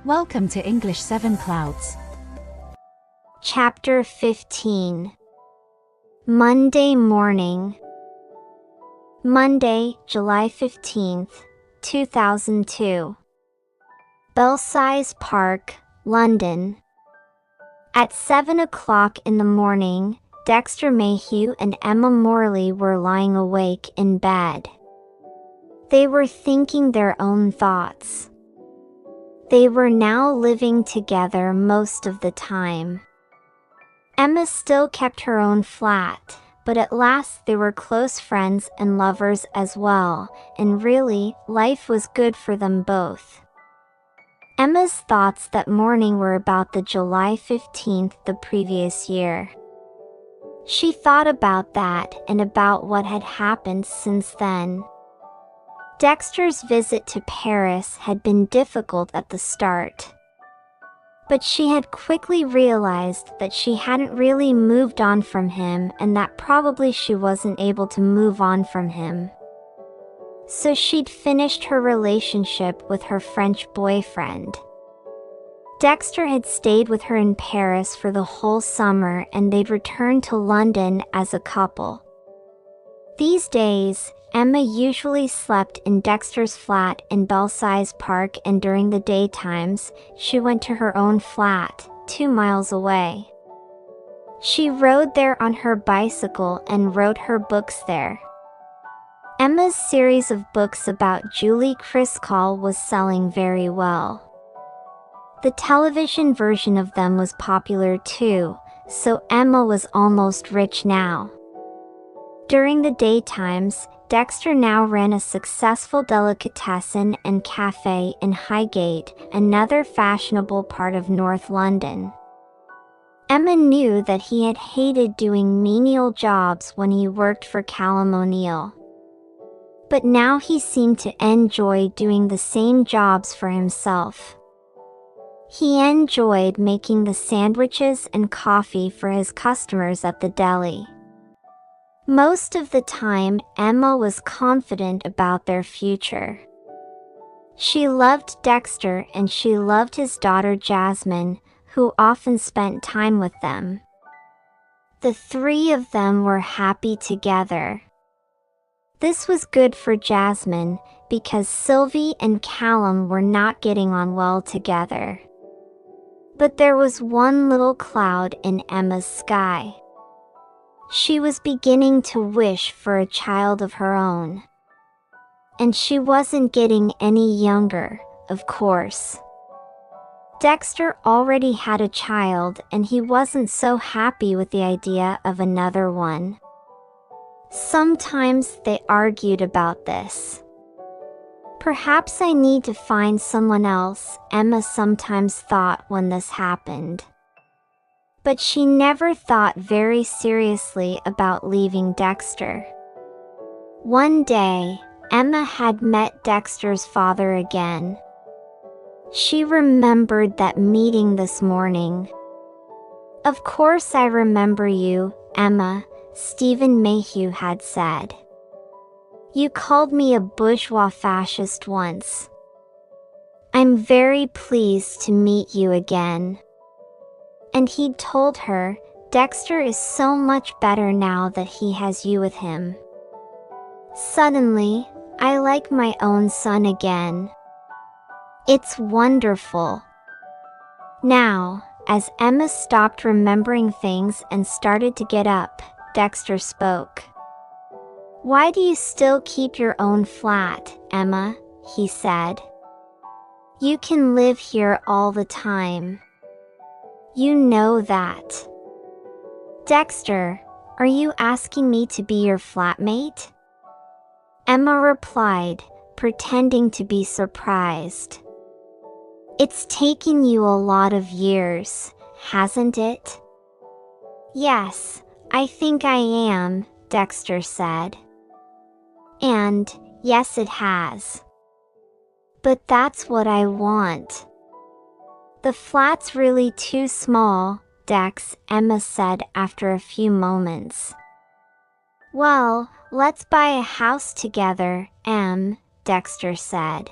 Welcome to English 7Clouds. Chapter 15. Monday morning. Monday, July 15th, 2002. Belsize Park, London. At 7 o'clock in the morning, Dexter Mayhew and Emma Morley were lying awake in bed. They were thinking their own thoughts. They were now living together most of the time. Emma still kept her own flat, but at last they were close friends and lovers as well, and really, life was good for them both. Emma's thoughts that morning were about the July 15th the previous year. She thought about that and about what had happened since then. Dexter's visit to Paris had been difficult at the start. But she had quickly realized that she hadn't really moved on from him and that probably she wasn't able to move on from him. So she'd finished her relationship with her French boyfriend. Dexter had stayed with her in Paris for the whole summer and they'd returned to London as a couple. These days, Emma usually slept in Dexter's flat in Belsize Park, and during the daytimes, she went to her own flat, 2 miles away. She rode there on her bicycle and wrote her books there. Emma's series of books about Julie Criscall was selling very well. The television version of them was popular too, so Emma was almost rich now. During the daytimes, Dexter now ran a successful delicatessen and cafe in Highgate, another fashionable part of North London. Emma knew that he had hated doing menial jobs when he worked for Callum O'Neill. But now he seemed to enjoy doing the same jobs for himself. He enjoyed making the sandwiches and coffee for his customers at the deli. Most of the time, Emma was confident about their future. She loved Dexter and she loved his daughter Jasmine, who often spent time with them. The three of them were happy together. This was good for Jasmine, because Sylvie and Callum were not getting on well together. But there was one little cloud in Emma's sky. She was beginning to wish for a child of her own. And she wasn't getting any younger, of course. Dexter already had a child and he wasn't so happy with the idea of another one. Sometimes they argued about this. Perhaps I need to find someone else, Emma sometimes thought when this happened. But she never thought very seriously about leaving Dexter. One day, Emma had met Dexter's father again. She remembered that meeting this morning. "Of course I remember you, Emma," Stephen Mayhew had said. "You called me a bourgeois fascist once. I'm very pleased to meet you again." And he'd told her, "Dexter is so much better now that he has you with him. Suddenly, I like my own son again. It's wonderful." Now, as Emma stopped remembering things and started to get up, Dexter spoke. "Why do you still keep your own flat, Emma?" he said. "You can live here all the time. You know that." "Dexter, are you asking me to be your flatmate?" Emma replied, pretending to be surprised. "It's taken you a lot of years, hasn't it?" "Yes, I think I am," Dexter said. "And, yes it has. But that's what I want." "The flat's really too small, Dex," Emma said after a few moments. "Well, let's buy a house together, Em," Dexter said.